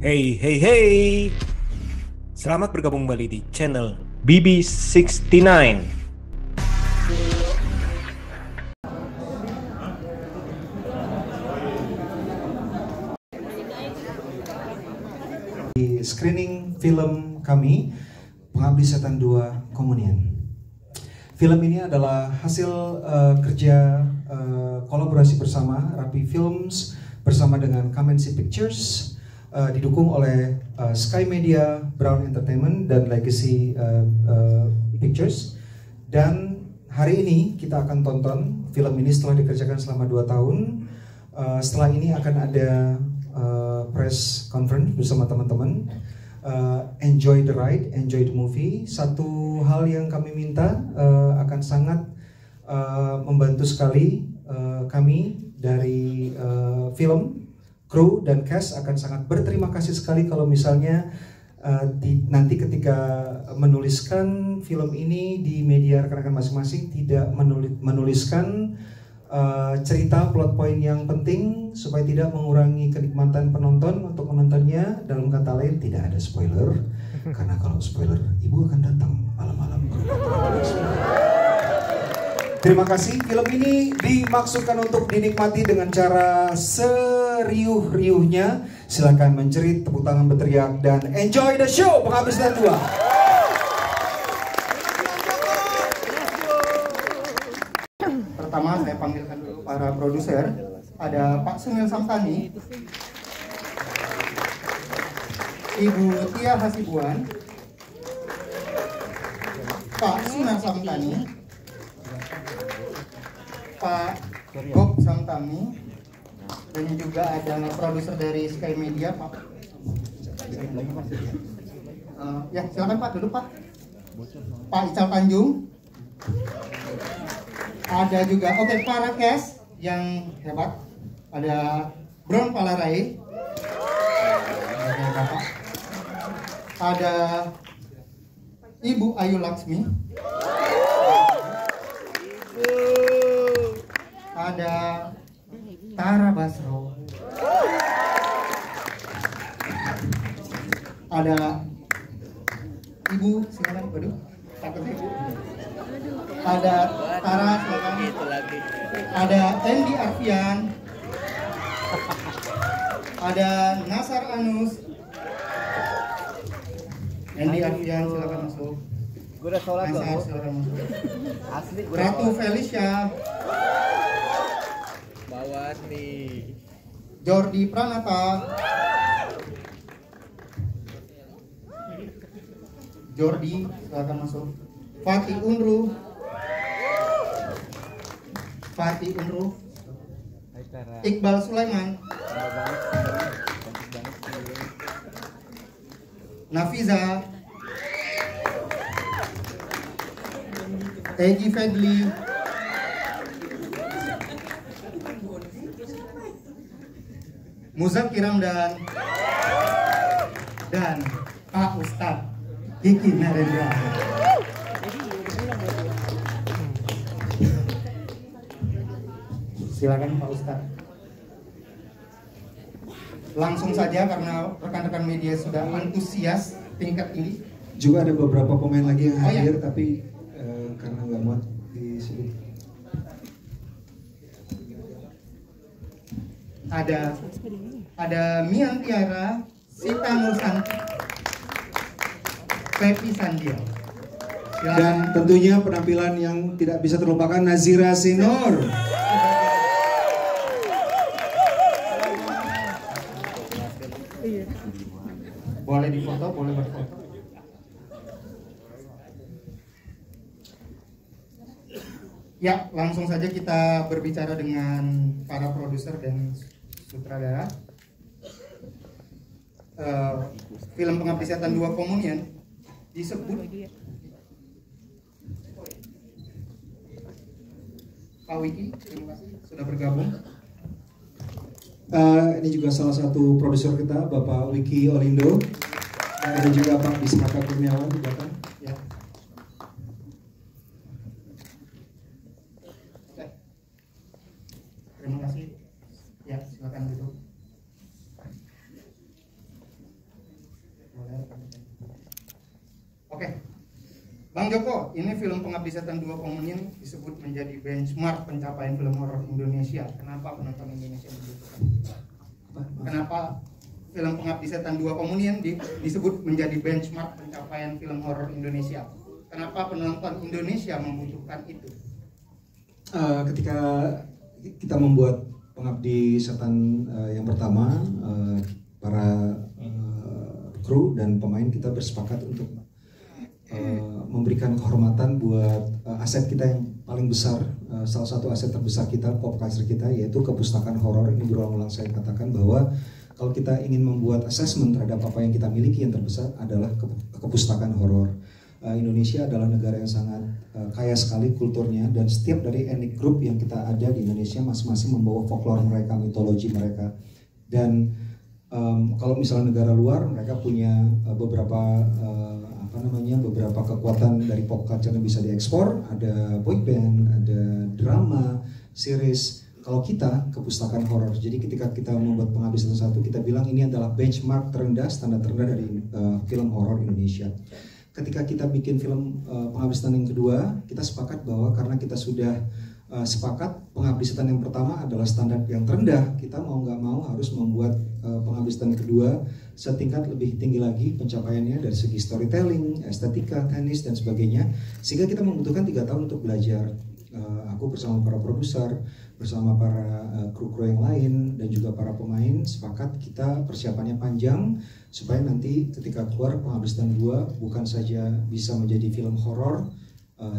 Hey, hey, hey. Selamat bergabung kembali di channel BB69. Di screening film kami, Pengabdi Setan 2 Komunian. Film ini adalah hasil kerja kolaborasi bersama Rapi Films bersama dengan Kamensi Pictures, didukung oleh Sky Media, Brown Entertainment, dan Legacy Pictures. Dan hari ini kita akan tonton film ini setelah dikerjakan selama 2 tahun. Setelah ini akan ada press conference bersama teman-teman. Enjoy the ride, enjoy the movie. Satu hal yang kami minta akan sangat membantu sekali kami dari film, kru dan cast akan sangat berterima kasih sekali kalau misalnya nanti ketika menuliskan film ini di media rekan-rekan masing-masing tidak menuliskan cerita plot point yang penting supaya tidak mengurangi kenikmatan penonton untuk menontonnya. Dalam kata lain, tidak ada spoiler, karena kalau spoiler ibu akan datang malam-malam. Terima kasih. Film ini dimaksudkan untuk dinikmati dengan cara seriuh-riuhnya. Silakan menjerit, tepuk tangan, berteriak, dan enjoy the show. Pengabdi Setan 2. Pertama saya panggilkan dulu para produser. Ada Pak Sunil Samtani, Ibu Tia Hasibuan, Pak Sunar Samtani, Pak Bob Samtani, dan juga ada produser dari Sky Media, Pak. Ya silakan Pak, duduk Pak. Pak Ical Tanjung. Ada juga, para cast yang hebat. Ada Bron Palarai. Ada Ibu Ayu Laksmi. Ada Tara Basro. Ada Ibu, silakan, waduh, takut Ibu. Ada Tara, silakan. Ada Andy Arfian. Ada Nasar Anus. Andy Arfian, silakan masuk. Nasar, silakan masuk. Ratu Felicia. Bawas nih. Jordi Pranata. Jordi, silakan masuk. Fatih Unru. Iqbal Sulaiman. Nafiza. Egi Fedli. Muzakir Ramdan. Dan Pak Ustadz Kiki Narendra. Silakan Pak Ustadz. Langsung saja karena rekan-rekan media sudah antusias tingkat tinggi. Juga ada beberapa pemain lagi yang hadir, tapi karena nggak muat di sini. Ada Mian Tiara, Sita Nursanti, Pepi Sandia. Dan tentunya penampilan yang tidak bisa terlupakan, Nazira Sinor. Boleh difoto, boleh berfoto. Ya, langsung saja kita berbicara dengan para produser dan sutradara. Film Pengabdi Setan 2 Komunian disebut Pak Wiki, terima kasih sudah bergabung. Ini juga salah satu produser kita, Bapak Wiki Olindo. Ada juga Pak Bismaka Kurniawan di belakang. Ya. Terima kasih. Ya, silakan duduk. Bang Joko, ini film Pengabdi Setan 2 Komunion disebut menjadi benchmark pencapaian film horor Indonesia. Kenapa penonton Indonesia membutuhkan? Kenapa film Pengabdi Setan 2 Komunion disebut menjadi benchmark pencapaian film horor Indonesia? Kenapa penonton Indonesia membutuhkan itu? Ketika kita membuat Pengabdi Setan yang pertama, para kru dan pemain kita bersepakat untuk memberikan kehormatan buat aset kita yang paling besar, salah satu aset terbesar kita, pop culture kita, yaitu kepustakaan horor. Ini berulang-ulang saya katakan bahwa kalau kita ingin membuat assessment terhadap apa yang kita miliki, yang terbesar adalah kepustakaan horor. Indonesia adalah negara yang sangat kaya sekali kulturnya, dan setiap dari etnik group yang kita ada di Indonesia masing-masing membawa folklore mereka, mitologi mereka. Dan kalau misalnya negara luar, mereka punya beberapa beberapa kekuatan dari pop culture yang bisa diekspor. Ada boy band, ada drama, series. Kalau kita kepustakaan horor. Jadi ketika kita membuat Pengabdi Setan 1, kita bilang ini adalah benchmark terendah, standar terendah dari film horor Indonesia. Ketika kita bikin film Pengabdi Setan yang kedua, kita sepakat bahwa karena kita sudah sepakat Pengabdi Setan yang pertama adalah standar yang terendah, kita mau nggak mau harus membuat Pengabdi Setan kedua setingkat lebih tinggi lagi pencapaiannya dari segi storytelling, estetika, teknis dan sebagainya. Sehingga kita membutuhkan 3 tahun untuk belajar. Aku bersama para produser, bersama para kru-kru yang lain dan juga para pemain sepakat kita persiapannya panjang supaya nanti ketika keluar Pengabdi Setan 2 bukan saja bisa menjadi film horor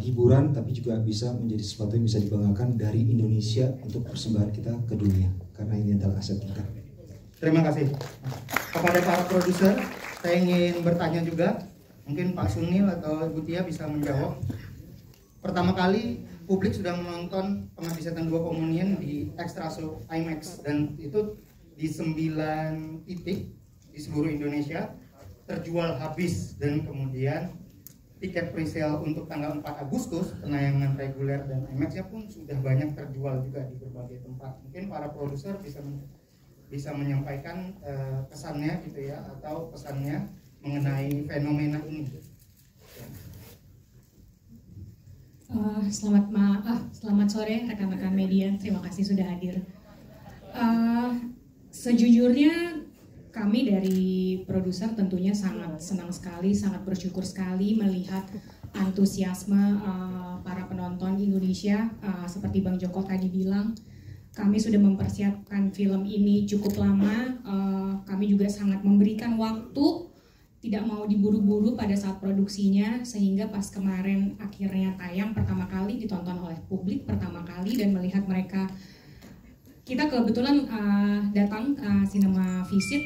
hiburan, tapi juga bisa menjadi sesuatu yang bisa dibanggakan dari Indonesia untuk persembahan kita ke dunia, karena ini adalah aset kita. Terima kasih. Kepada para produser, saya ingin bertanya juga, mungkin Pak Sunil atau Ibu Tia bisa menjawab. Pertama kali publik sudah menonton Pengabdi Setan 2 Komunion di Extra Show IMAX, dan itu di 9 titik di seluruh Indonesia terjual habis, dan kemudian tiket presale untuk tanggal 4 Agustus penayangan reguler dan IMAX-nya pun sudah banyak terjual juga di berbagai tempat. Mungkin para produser bisa menyampaikan kesannya gitu ya, atau pesannya mengenai fenomena ini. Selamat sore rekan-rekan media, terima kasih sudah hadir. Sejujurnya kami dari produser tentunya sangat senang sekali, sangat bersyukur sekali melihat antusiasme para penonton Indonesia. Seperti Bang Joko tadi bilang, kami sudah mempersiapkan film ini cukup lama. Kami juga sangat memberikan waktu, tidak mau diburu-buru pada saat produksinya, sehingga pas kemarin akhirnya tayang pertama kali, ditonton oleh publik pertama kali, dan melihat mereka, kita kebetulan datang Cinema Visit,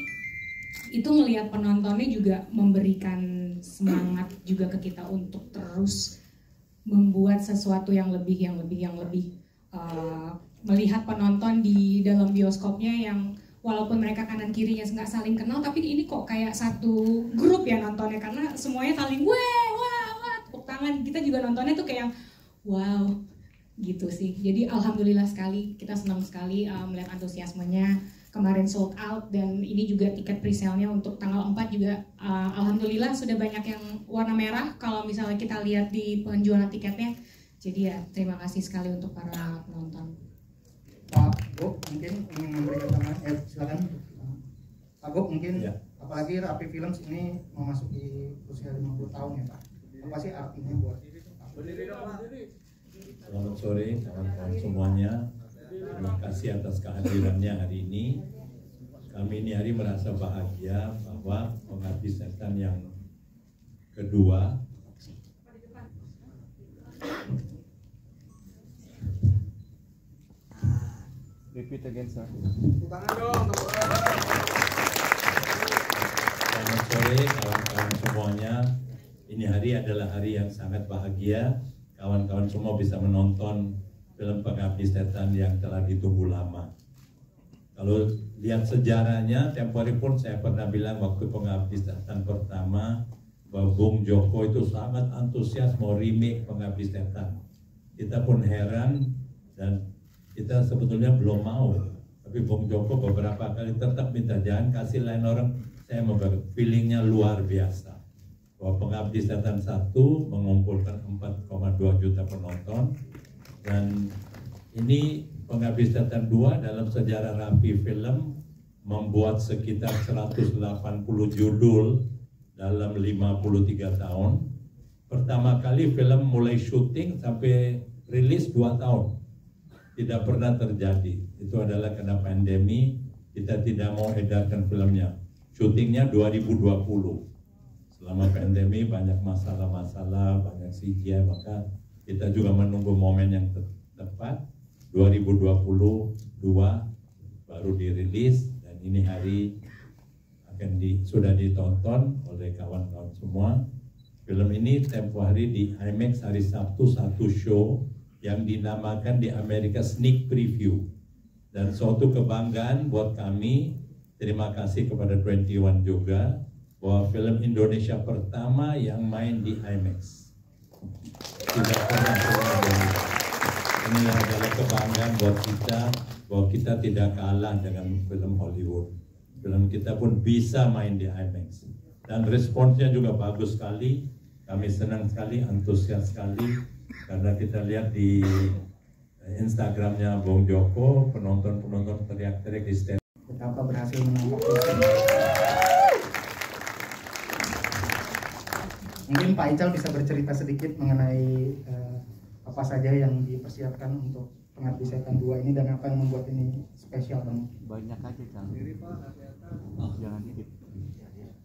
itu melihat penontonnya juga memberikan semangat juga ke kita untuk terus membuat sesuatu yang lebih melihat penonton di dalam bioskopnya yang walaupun mereka kanan kirinya nggak saling kenal, tapi ini kok kayak satu grup ya nontonnya, karena semuanya saling wah, tepuk tangan. Kita juga nontonnya tuh kayak wow gitu sih. Jadi alhamdulillah sekali, kita senang sekali melihat antusiasmenya. Kemarin sold out, dan ini juga tiket presale-nya untuk tanggal 4 juga alhamdulillah sudah banyak yang warna merah kalau misalnya kita lihat di penjualan tiketnya. Jadi ya terima kasih sekali untuk para penonton. Pak Bob mungkin ingin memberikan tambahan, silakan. Pak Bob mungkin ya. Apalagi Rapi Films ini memasuki usia 50 tahun ya Pak. Apa sih artinya buat Pak? Selamat sore kawan-kawan semuanya. Terima kasih atas kehadirannya hari ini. Kami ini hari merasa bahagia bahwa Pengabdi Setan yang kedua repeat again, sir. Selamat sore kawan-kawan semuanya. Ini hari adalah hari yang sangat bahagia. Kawan-kawan semua bisa menonton film Pengabdi Setan yang telah ditunggu lama. Kalau lihat sejarahnya, temporary pun saya pernah bilang waktu Pengabdi Setan pertama, bahwa Bung Joko itu sangat antusias mau remake Pengabdi Setan. Kita pun heran dan kita sebetulnya belum mau. Tapi Bung Joko beberapa kali tetap minta jangan kasih lain orang. Saya mau feelingnya luar biasa. bahwa Pengabdi Setan 1 mengumpulkan 4,2 juta penonton, dan ini Pengabdi Setan 2 dalam sejarah Rapi Film membuat sekitar 180 judul dalam 53 tahun. Pertama kali film mulai syuting sampai rilis 2 tahun. Tidak pernah terjadi. Itu adalah karena pandemi, kita tidak mau edarkan filmnya. Syutingnya 2020. Selama pandemi banyak masalah-masalah, banyak CGI, maka kita juga menunggu momen yang tepat. 2022 baru dirilis, dan ini hari sudah ditonton oleh kawan-kawan semua. Film ini tempo hari di IMAX hari Sabtu satu show yang dinamakan di Amerika sneak preview, dan suatu kebanggaan buat kami. Terima kasih kepada 21 juga, bahwa film Indonesia pertama yang main di IMAX. Tidak pernah terjadi. Ini adalah kebanggaan buat kita, bahwa kita tidak kalah dengan film Hollywood. Film kita pun bisa main di IMAX. Dan responsnya juga bagus sekali. Kami senang sekali, antusias sekali, karena kita lihat di Instagramnya Bung Joko, penonton-penonton teriak-teriak di stand. Betapa berhasil menangkap film. Mungkin Pak Ical bisa bercerita sedikit mengenai apa saja yang dipersiapkan untuk Pengabdi Setan 2 ini, dan apa yang membuat ini spesial banget. Banyak aja Kang. Jangan dikit.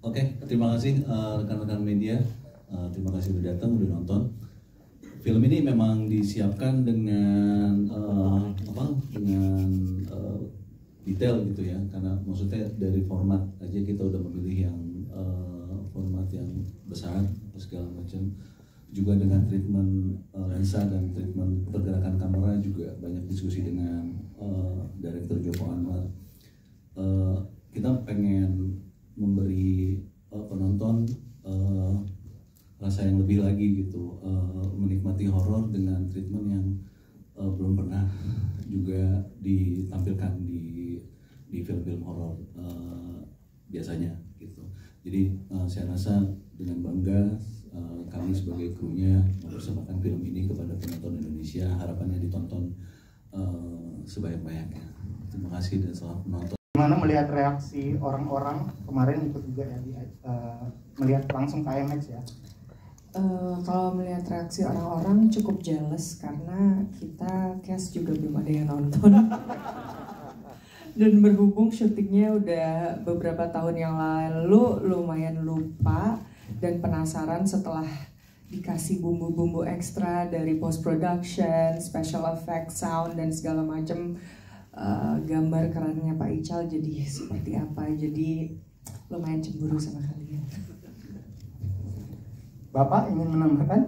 Oke, terima kasih rekan-rekan media. Terima kasih sudah datang, sudah nonton. Film ini memang disiapkan dengan detail gitu ya, karena maksudnya dari format aja kita udah memilih yang format yang besar segala macam, juga dengan treatment lensa dan treatment pergerakan kamera, juga banyak diskusi dengan Direktur Joko Anwar. Kita pengen memberi penonton rasa yang lebih lagi gitu, menikmati horor dengan treatment yang belum pernah juga ditampilkan di film-film horor biasanya gitu. Jadi saya rasa dengan bangga kami sebagai krunya mempersembahkan film ini kepada penonton Indonesia. Harapannya ditonton sebanyak-banyaknya. Terima kasih dan selamat menonton. Gimana melihat reaksi orang-orang kemarin ikut juga ya, melihat langsung ke IMAX ya? Kalau melihat reaksi orang-orang cukup jealous, karena kita cast juga belum ada yang nonton. Dan berhubung syutingnya udah beberapa tahun yang lalu, lumayan lupa dan penasaran setelah dikasih bumbu-bumbu ekstra dari post production, special effect, sound dan segala macam, gambar kerannya Pak Ical jadi seperti apa. Jadi lumayan cemburu sama kalian. Bapak ingin menambahkan?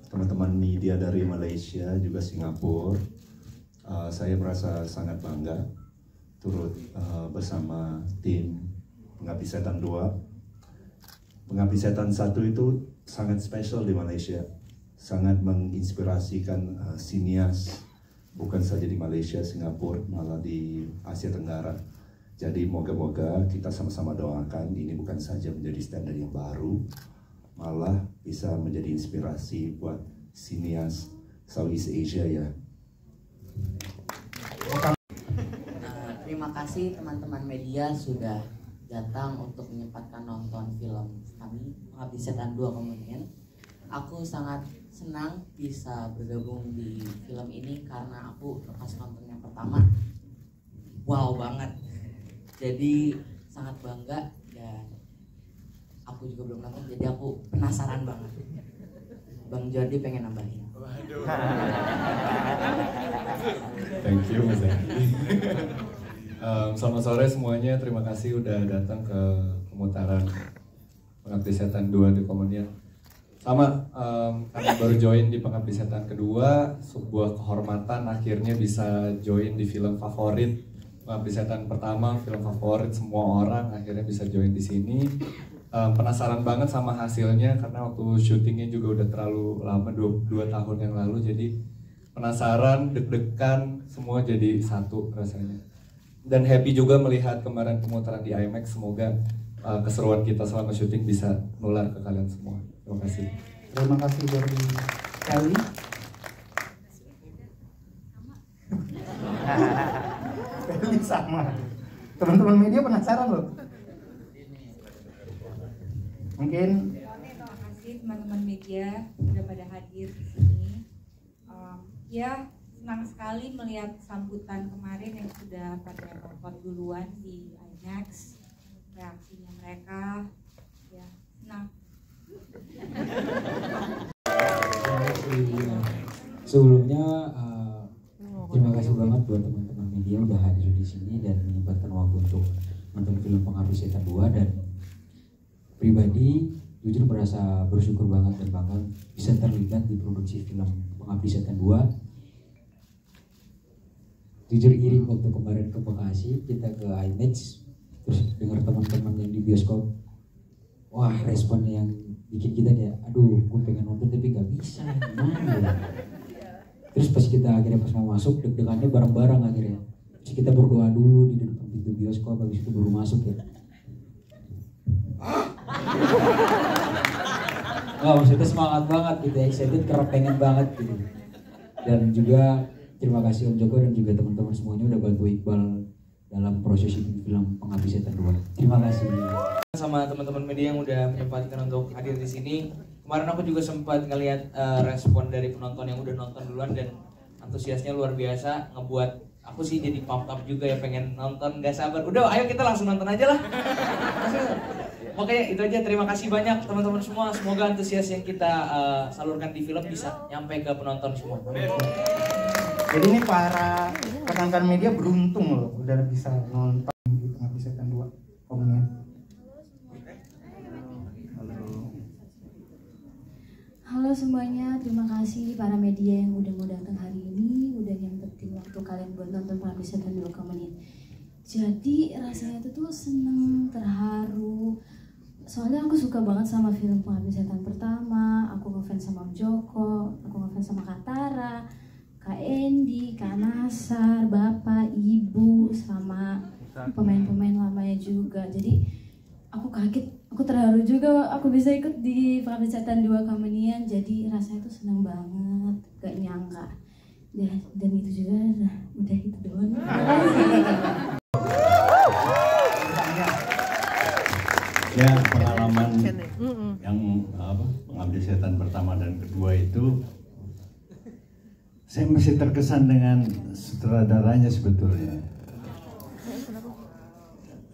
Teman-teman media dari Malaysia juga Singapura, saya merasa sangat bangga turut bersama tim Pengabdi Setan 2. Pengabdi Setan 1 itu sangat spesial di Malaysia, sangat menginspirasikan sinias, bukan saja di Malaysia, Singapura, malah di Asia Tenggara. Jadi moga-moga kita sama-sama doakan ini bukan saja menjadi standar yang baru, malah bisa menjadi inspirasi buat sinias Southeast Asia ya. Terima kasih teman-teman media sudah datang untuk menyempatkan nonton film kami Pengabdi Setan 2 Komedian. Aku sangat senang bisa bergabung di film ini karena aku pas nonton yang pertama wow banget. Jadi sangat bangga, dan aku juga belum nonton, jadi aku penasaran banget. Bang Jordi pengen nambahin. Thank you Mas Eki. Selamat sore semuanya, terima kasih udah datang ke pemutaran Pengabdi Setan 2 di Komedian. Sama, kami baru join di Pengabdi Setan kedua, sebuah kehormatan akhirnya bisa join di film favorit. Pengabdi Setan pertama, film favorit semua orang, akhirnya bisa join di sini. Penasaran banget sama hasilnya karena waktu syutingnya juga udah terlalu lama, 2 tahun yang lalu, jadi penasaran, deg-degan, semua jadi satu rasanya. Dan happy juga melihat kemarin pemutaran di IMAX, semoga keseruan kita selama syuting bisa nular ke kalian semua. Terima kasih. Terima kasih dari Kelly. Kelly sama. Teman-teman media penasaran loh. Mungkin. Terima kasih teman-teman media sudah pada hadir di sini. Ya, senang sekali melihat sambutan kemarin yang sudah pada nonton duluan di IMAX, reaksinya mereka, ya senang. Sebelumnya terima kasih banget buat teman-teman media udah hadir di sini dan menyempatkan waktu untuk nonton film Pengabdi Setan 2, dan pribadi jujur merasa bersyukur banget dan bangga bisa terlibat di produksi film Pengabdi Setan 2. Jujur iri waktu kemarin ke Bekasi, kita ke IMAX, terus dengar teman-teman yang di bioskop, wah respon yang bikin kita kayak, aduh gue pengen nonton tapi gak bisa, gimana ya. Terus pas kita akhirnya pas mau masuk, deg-degannya bareng-bareng akhirnya. Terus kita berdoa dulu di depan pintu bioskop, habis itu baru masuk ya. Wah maksudnya semangat banget gitu, excited karena pengen banget gitu. Dan juga terima kasih Om Joko dan juga teman-teman semuanya udah bantu Iqbal dalam proses film Pengabdi Setan 2. Terima kasih. Sama teman-teman media yang udah menyempatkan untuk hadir di sini. Kemarin aku juga sempat ngelihat respon dari penonton yang udah nonton duluan dan antusiasnya luar biasa, ngebuat aku sih jadi pump up juga ya, pengen nonton, gak sabar. Udah, ayo kita langsung nonton aja lah. Oke, itu aja. Terima kasih banyak teman-teman semua. Semoga antusias yang kita salurkan di film bisa nyampe ke penonton semua. Jadi ini para rekan-rekan media beruntung loh udah bisa nonton di Pengabdi Setan 2 Komunian. Halo semuanya, terima kasih para media yang udah mau datang hari ini, udah nyempetin waktu kalian buat nonton Pengabdi Setan 2 Komunian. Jadi rasanya itu tuh seneng, terharu. Soalnya aku suka banget sama film Pengabdi Setan pertama, aku ngefans sama Om Joko, aku ngefans sama Kak Tara, Kak Endi, Kak Nasar, Bapak, Ibu, sama pemain-pemain lamanya juga. Jadi aku kaget, aku terharu juga aku bisa ikut di Pengabdi Setan 2 Komunian. Jadi rasanya tuh senang banget, gak nyangka. Dan itu juga udah itu doang. Ya, pengalaman yang Pengabdi Setan pertama dan kedua itu saya masih terkesan dengan sutradaranya sebetulnya.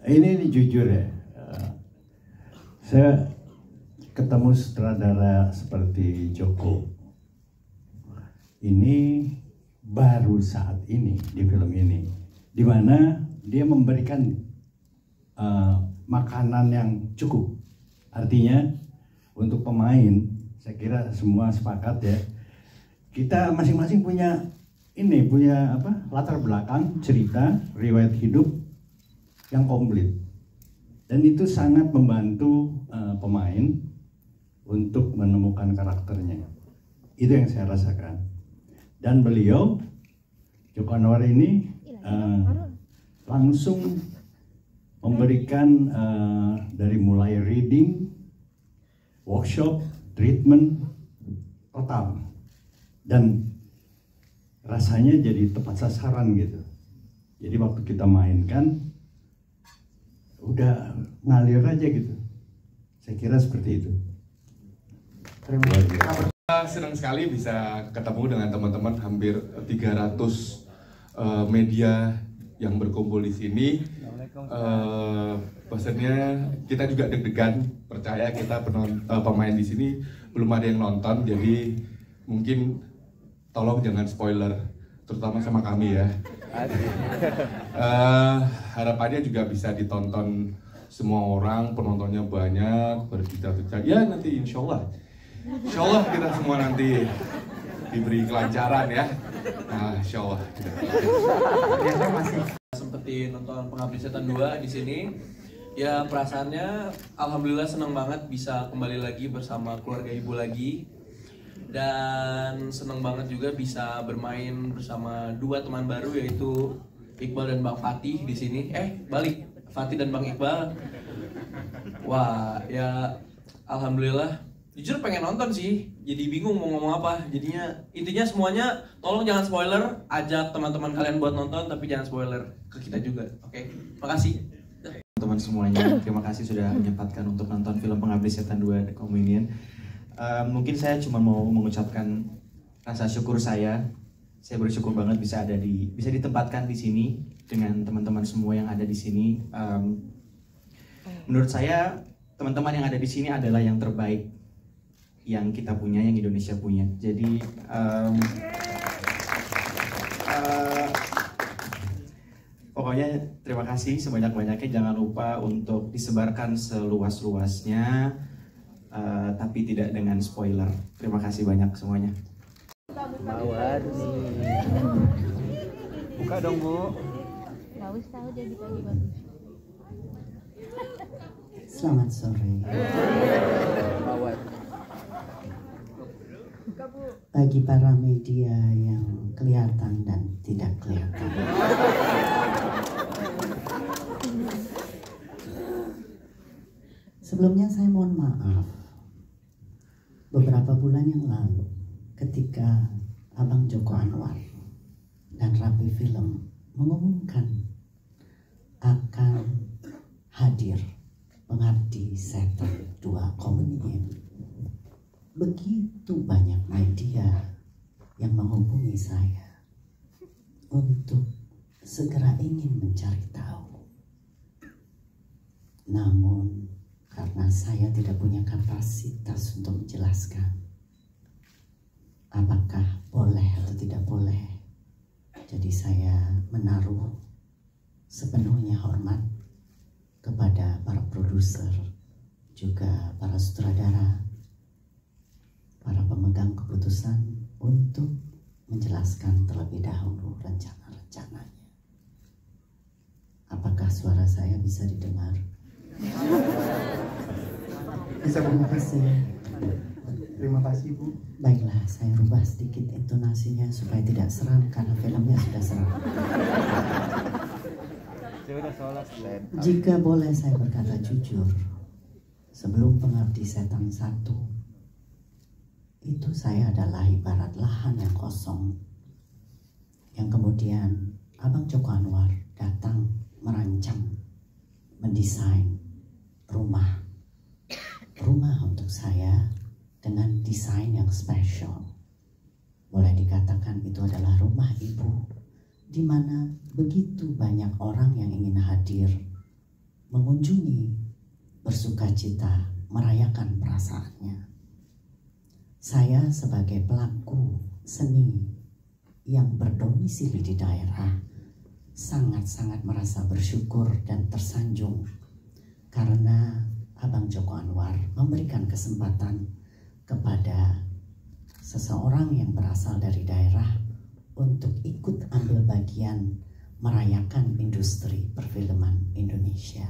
Ini jujur ya, saya ketemu sutradara seperti Joko ini baru saat ini di film ini, di mana dia memberikan makanan yang cukup. Artinya untuk pemain, saya kira semua sepakat ya, kita masing-masing punya latar belakang, cerita, riwayat hidup yang komplit, dan itu sangat membantu pemain untuk menemukan karakternya. Itu yang saya rasakan. Dan beliau Joko Anwar ini langsung memberikan dari mulai reading, workshop, treatment total, dan rasanya jadi tepat sasaran gitu. Jadi waktu kita mainkan udah ngalir aja gitu. Saya kira seperti itu. Terima kasih. Senang sekali bisa ketemu dengan teman-teman hampir 300 media yang berkumpul di sini. Pesannya kita juga deg-degan, percaya kita pemain di sini belum ada yang nonton, jadi mungkin tolong jangan spoiler, terutama sama kami ya. Harapannya juga bisa ditonton semua orang, penontonnya banyak, berjuta-juta. Ya nanti insya Allah kita semua nanti diberi kelancaran ya. Nah, insya Allah. Seperti nonton Pengabdi Setan 2 di sini, ya perasaannya alhamdulillah senang banget bisa kembali lagi bersama keluarga ibu lagi, dan senang banget juga bisa bermain bersama dua teman baru yaitu Iqbal dan Bang Fatih di sini. Balik Fatih dan Bang Iqbal. Wah, ya alhamdulillah. Jujur pengen nonton sih, jadi bingung mau ngomong apa. Jadinya intinya semuanya tolong jangan spoiler, ajak teman-teman kalian buat nonton tapi jangan spoiler ke kita juga. Oke, makasih. Teman semuanya, terima kasih sudah menyempatkan untuk nonton film Pengabdi Setan 2 The Communion. Mungkin saya cuma mau mengucapkan rasa syukur saya. Saya bersyukur banget bisa ditempatkan di sini dengan teman-teman semua yang ada di sini. Menurut saya teman-teman yang ada di sini adalah yang terbaik yang kita punya, yang Indonesia punya. Jadi pokoknya terima kasih sebanyak-banyaknya. Jangan lupa untuk disebarkan seluas-luasnya, tapi tidak dengan spoiler. Terima kasih banyak semuanya. Mawar nih. Buka dong, Bu. Bagus tahu jadi pagi bagus. Selamat sore. Mawar. Bagi para media yang kelihatan dan tidak kelihatan. Sebelumnya saya mohon maaf. Beberapa bulan yang lalu ketika Abang Joko Anwar dan Rapi Film mengumumkan akan hadir Pengabdi Setan 2 Communion, begitu banyak media yang menghubungi saya untuk segera ingin mencari tahu. Namun karena saya tidak punya kapasitas untuk menjelaskan apakah boleh atau tidak boleh, jadi saya menaruh sepenuhnya hormat kepada para produser, juga para sutradara, para pemegang keputusan untuk menjelaskan terlebih dahulu rencana-rencananya. Apakah suara saya bisa didengar? Bisa, terima kasih. Terima kasih, Bu. Baiklah, saya rubah sedikit intonasinya supaya tidak seram karena filmnya sudah seram. Jika boleh saya berkata jujur, sebelum Pengabdi Setan 1, itu saya adalah ibarat lahan yang kosong, yang kemudian Abang Joko Anwar datang merancang, mendesain rumah untuk saya dengan desain yang spesial. Boleh dikatakan itu adalah rumah ibu, di mana begitu banyak orang yang ingin hadir, mengunjungi, bersukacita, merayakan perasaannya. Saya sebagai pelaku seni yang berdomisili di daerah sangat-sangat merasa bersyukur dan tersanjung karena Abang Joko Anwar memberikan kesempatan kepada seseorang yang berasal dari daerah untuk ikut ambil bagian merayakan industri perfilman Indonesia.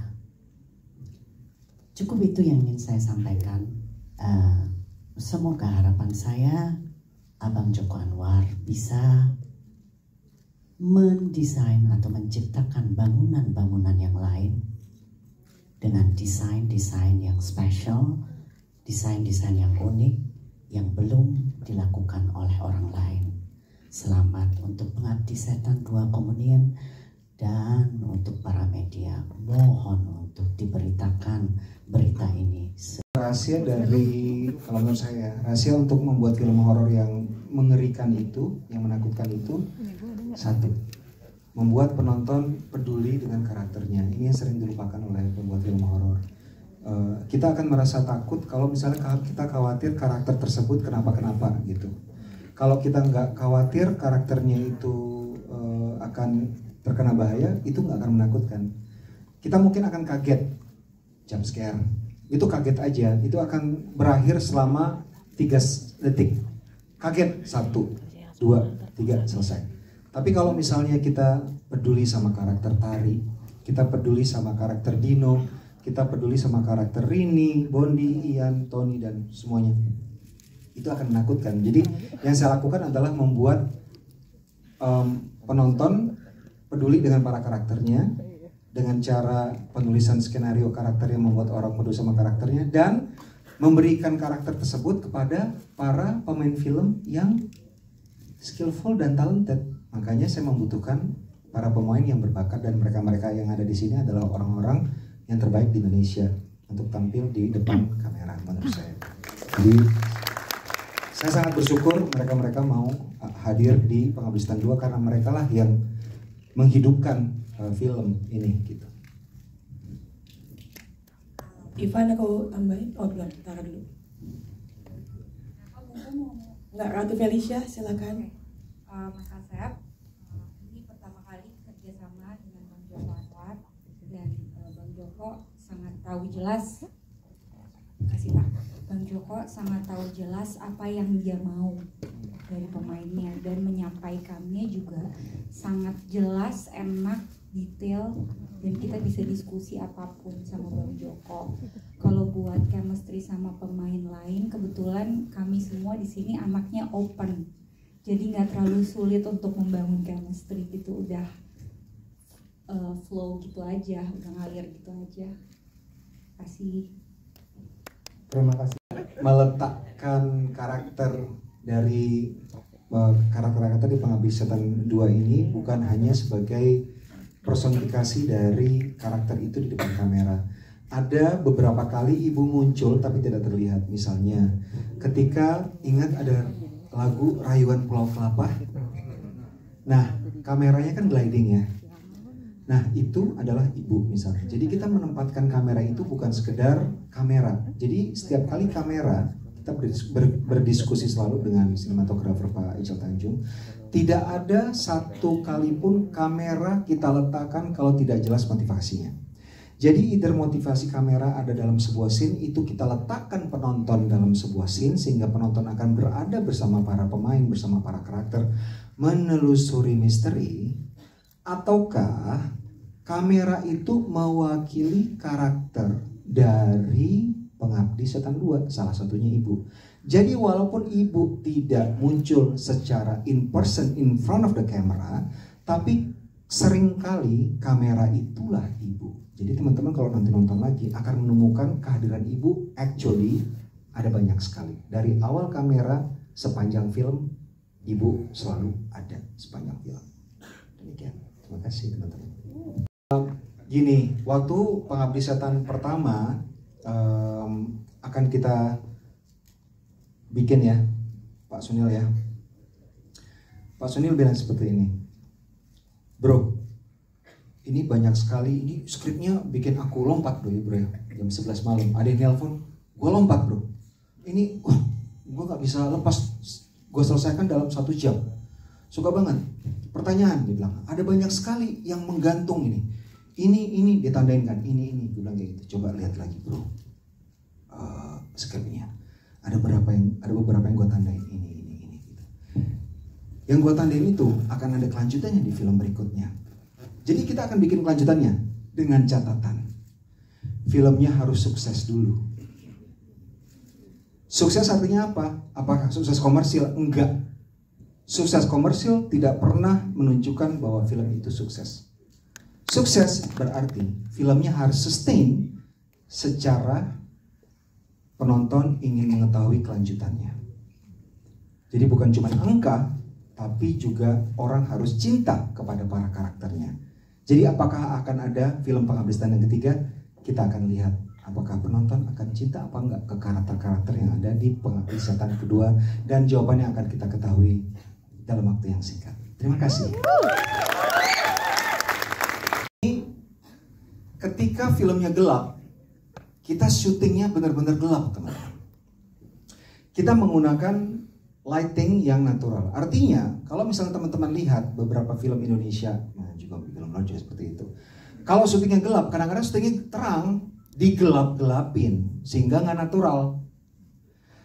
Cukup itu yang ingin saya sampaikan. Semoga harapan saya Abang Joko Anwar bisa mendesain atau menciptakan bangunan-bangunan yang lain dengan desain-desain yang spesial, desain-desain yang unik yang belum dilakukan oleh orang lain. Selamat untuk Pengabdi Setan 2 Communion, dan untuk para media mohon untuk diberitakan berita ini. Rahasia dari, kalau menurut saya, rahasia untuk membuat film horor yang mengerikan itu, yang menakutkan itu, satu, membuat penonton peduli dengan karakternya. Ini yang sering dilupakan oleh pembuat film horor. Kita akan merasa takut kalau misalnya kita khawatir karakter tersebut kenapa-kenapa gitu. Kalau kita nggak khawatir karakternya itu akan terkena bahaya, itu nggak akan menakutkan. Kita mungkin akan kaget, jump scare. Itu kaget aja, itu akan berakhir selama 3 detik. Kaget, 1, 2, 3, selesai. Tapi kalau misalnya kita peduli sama karakter Tari, kita peduli sama karakter Dino, kita peduli sama karakter Rini, Bondi, Ian, Tony, dan semuanya, itu akan menakutkan. Jadi yang saya lakukan adalah membuat penonton peduli dengan para karakternya, dengan cara penulisan skenario karakter yang membuat orang peduli sama karakternya, dan memberikan karakter tersebut kepada para pemain film yang skillful dan talented. Makanya saya membutuhkan para pemain yang berbakat, dan mereka-mereka yang ada di sini adalah orang-orang yang terbaik di Indonesia untuk tampil di depan kamera menurut saya. Jadi saya sangat bersyukur mereka-mereka mau hadir di Pengabdi Setan 2 karena mereka lah yang menghidupkan film ini gitu. Ivan, aku tambahin? Oh belum, taruh dulu. Enggak, Ratu Felicia, silakan. Mas Asep, ini pertama kali kerjasama dengan Bang Joko Anwar, dan Bang Joko sangat tahu jelas, kasih Pak, Bang Joko sangat tahu jelas apa yang dia mau dari pemainnya, dan menyampaikannya juga sangat jelas, enak, detail, dan kita bisa diskusi apapun sama Bang Joko. Kalau buat chemistry sama pemain lain, kebetulan kami semua di sini anaknya open, jadi nggak terlalu sulit untuk membangun chemistry gitu, udah flow gitu aja, udah ngalir gitu aja. Kasih. Terima kasih. Meletakkan karakter dari karakter-karakter di Pengabdi Setan 2 ini bukan hanya sebagai personifikasi dari karakter itu di depan kamera. Ada beberapa kali ibu muncul tapi tidak terlihat. Misalnya ketika ingat ada lagu Rayuan Pulau Kelapa. Nah, kameranya kan gliding ya. Nah, itu adalah ibu misalnya. Jadi kita menempatkan kamera itu bukan sekedar kamera. Jadi setiap kali kamera, kita berdiskusi selalu dengan sinematografer Pak Ical Tanjung. Tidak ada satu kali pun kamera kita letakkan kalau tidak jelas motivasinya. Jadi either motivasi kamera ada dalam sebuah scene, itu kita letakkan penonton dalam sebuah scene sehingga penonton akan berada bersama para pemain, bersama para karakter menelusuri misteri, ataukah kamera itu mewakili karakter dari Pengabdi Setan 2, salah satunya ibu. Jadi walaupun ibu tidak muncul secara in person in front of the camera, tapi seringkali kamera itulah ibu. Jadi teman-teman kalau nanti nonton lagi akan menemukan kehadiran ibu actually ada banyak sekali. Dari awal kamera sepanjang film, ibu selalu ada sepanjang film. Demikian. Terima kasih teman-teman. Gini, waktu Pengabdi Setan pertama akan kita bikin ya, Pak Sunil ya. Pak Sunil bilang seperti ini, bro, ini banyak sekali, ini skripnya bikin aku lompat bro ya bro ya. Jam 11 malam, ada yang nelpon, gue lompat bro. Ini, gue gak bisa lepas, gue selesaikan dalam 1 jam. Suka banget. Pertanyaan, dia bilang, ada banyak sekali yang menggantung ini. Ini, dia tandain kan, ini, dia bilang kayak gitu. Coba lihat lagi bro, skripnya. Ada beberapa yang gue tandain, ini gitu. Yang gue tandain itu akan ada kelanjutannya di film berikutnya. Jadi kita akan bikin kelanjutannya dengan catatan filmnya harus sukses dulu. Sukses artinya apa? Apakah sukses komersil? Enggak. Sukses komersil tidak pernah menunjukkan bahwa film itu sukses. Sukses berarti filmnya harus sustain secara penonton ingin mengetahui kelanjutannya. Jadi bukan cuma angka, tapi juga orang harus cinta kepada para karakternya. Jadi apakah akan ada film Pengabdi Setan yang ketiga? Kita akan lihat apakah penonton akan cinta apa enggak ke karakter-karakter yang ada di Pengabdi Setan kedua, dan jawabannya akan kita ketahui dalam waktu yang singkat. Terima kasih. Ketika filmnya gelap, kita syutingnya benar-benar gelap teman-teman. Kita menggunakan lighting yang natural. Artinya, kalau misalnya teman-teman lihat beberapa film Indonesia, nah juga film luar juga seperti itu. Kalau syutingnya gelap, kadang-kadang syutingnya terang, digelap-gelapin, sehingga nggak natural.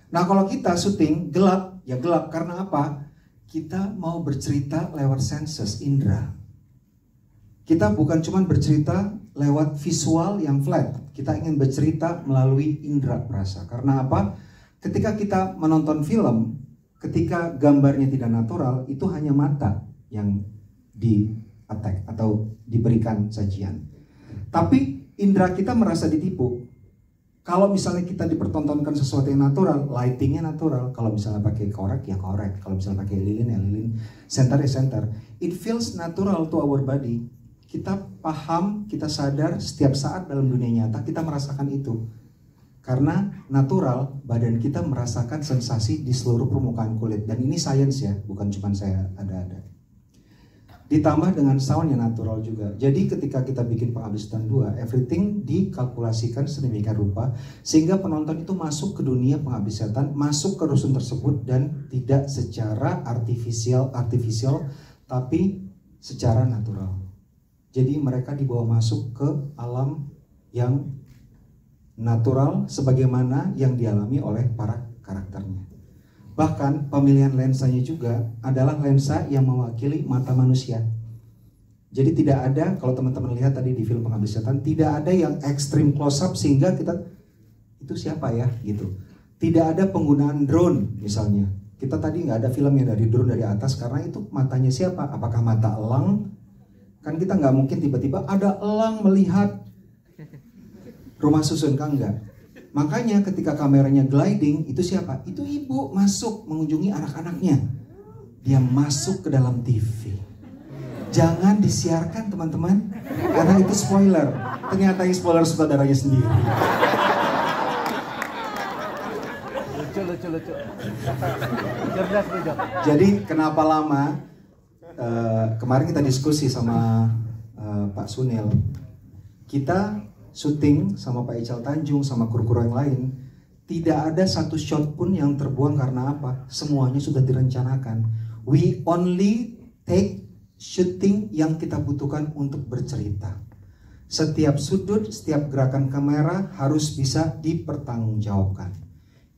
Nah kalau kita syuting gelap, ya gelap karena apa? Kita mau bercerita lewat senses, indera. Kita bukan cuma bercerita lewat visual yang flat. Kita ingin bercerita melalui indera perasa. Karena apa? Ketika kita menonton film, ketika gambarnya tidak natural, itu hanya mata yang di-attack atau diberikan sajian. Tapi indera kita merasa ditipu. Kalau misalnya kita dipertontonkan sesuatu yang natural, lightingnya natural. Kalau misalnya pakai korek ya korek. Kalau misalnya pakai lilin ya lilin. Center ya center. It feels natural to our body. Kita paham, kita sadar setiap saat dalam dunia nyata kita merasakan itu. Karena natural, badan kita merasakan sensasi di seluruh permukaan kulit. Dan ini science ya, bukan cuma saya ada-ada. Ditambah dengan sound yang natural juga. Jadi ketika kita bikin Pengabdi Setan 2, everything dikalkulasikan sedemikian rupa sehingga penonton itu masuk ke dunia Pengabdi Setan, masuk ke rusun tersebut dan tidak secara artifisial tapi secara natural. Jadi mereka dibawa masuk ke alam yang natural sebagaimana yang dialami oleh para karakternya. Bahkan pemilihan lensanya juga adalah lensa yang mewakili mata manusia. Jadi tidak ada, kalau teman-teman lihat tadi di film Pengabdi Setan, tidak ada yang ekstrim close up sehingga kita, itu siapa ya gitu. Tidak ada penggunaan drone misalnya. Kita tadi nggak ada film yang dari drone dari atas karena itu matanya siapa? Apakah mata elang? Kan kita nggak mungkin tiba-tiba ada elang melihat rumah susun, kan enggak. Makanya ketika kameranya gliding, itu siapa? Itu ibu masuk mengunjungi anak-anaknya. Dia masuk ke dalam TV. Jangan disiarkan teman-teman, karena itu spoiler. Ternyata yang spoiler saudaranya sendiri. Lucu. Cerdas nih, Dok. Jadi kenapa lama? Kemarin kita diskusi sama Pak Sunil. Kita syuting sama Pak Ical Tanjung, sama kru-kru yang lain, tidak ada satu shot pun yang terbuang karena apa? Semuanya sudah direncanakan. We only take shooting yang kita butuhkan untuk bercerita. Setiap sudut, setiap gerakan kamera harus bisa dipertanggungjawabkan.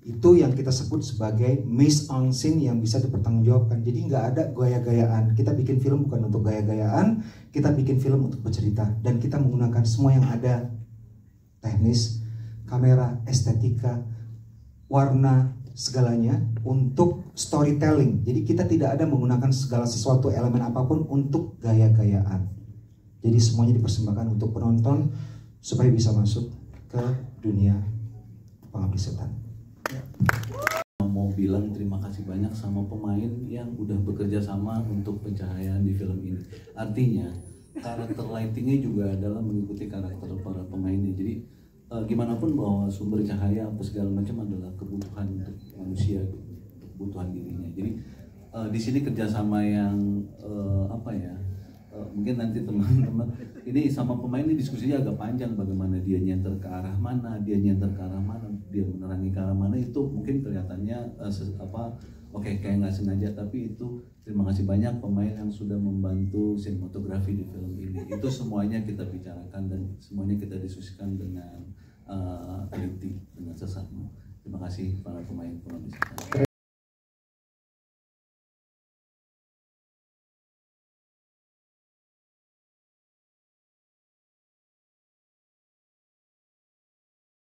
Itu yang kita sebut sebagai mise en scene yang bisa dipertanggungjawabkan. Jadi nggak ada gaya-gayaan. Kita bikin film bukan untuk gaya-gayaan, kita bikin film untuk bercerita. Dan kita menggunakan semua yang ada. Teknis, kamera, estetika, warna, segalanya untuk storytelling. Jadi kita tidak ada menggunakan segala sesuatu elemen apapun untuk gaya-gayaan. Jadi semuanya dipersembahkan untuk penonton supaya bisa masuk ke dunia Pengabdi Setan. Mau bilang terima kasih banyak sama pemain yang udah bekerja sama untuk pencahayaan di film ini. Artinya karakter lightingnya juga adalah mengikuti karakter para pemainnya. Jadi gimana pun bahwa sumber cahaya apa segala macam adalah kebutuhan untuk manusia, untuk kebutuhan dirinya. Jadi di sini kerjasama yang mungkin nanti teman-teman ini sama pemain ini diskusinya agak panjang, bagaimana dia nyenter ke arah mana, dia menerangi ke arah mana, itu mungkin kelihatannya oke, kayak nggak sengaja, tapi itu terima kasih banyak pemain yang sudah membantu sinematografi di film ini. Itu semuanya kita bicarakan dan semuanya kita diskusikan dengan teliti, dengan sesama. Terima kasih para pemain Pengabdi Setan.